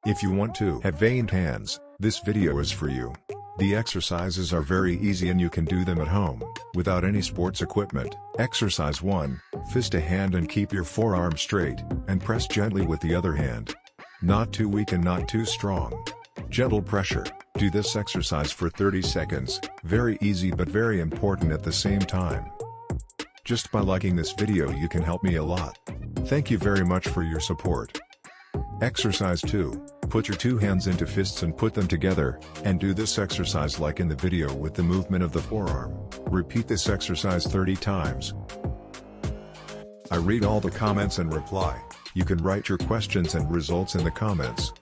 If you want to have veined hands, this video is for you. The exercises are very easy and you can do them at home, without any sports equipment. Exercise 1, fist a hand and keep your forearm straight, and press gently with the other hand. Not too weak and not too strong. Gentle pressure. Do this exercise for 30 seconds, very easy but very important at the same time. Just by liking this video you can help me a lot. Thank you very much for your support. Exercise 2, put your two hands into fists and put them together, and do this exercise like in the video with the movement of the forearm. Repeat this exercise 30 times. I read all the comments and reply. You can write your questions and results in the comments.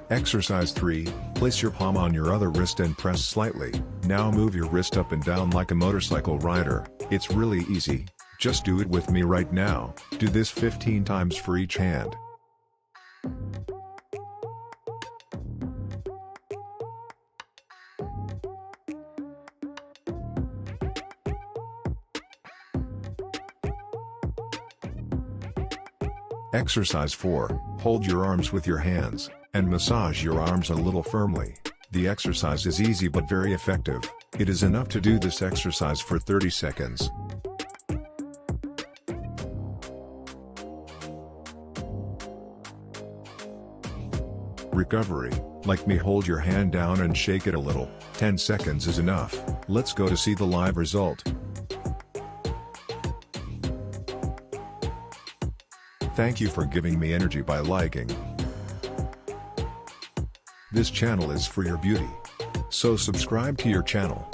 Exercise 3, place your palm on your other wrist and press slightly. Now move your wrist up and down like a motorcycle rider. It's really easy. Just do it with me right now. Do this 15 times for each hand. Exercise 4, hold your arms with your hands, and massage your arms a little firmly. The exercise is easy but very effective. It is enough to do this exercise for 30 seconds. Recovery, like me, hold your hand down and shake it a little. 10 seconds is enough. Let's go to see the live result. Thank you for giving me energy by liking. This channel is for your beauty. So subscribe to your channel.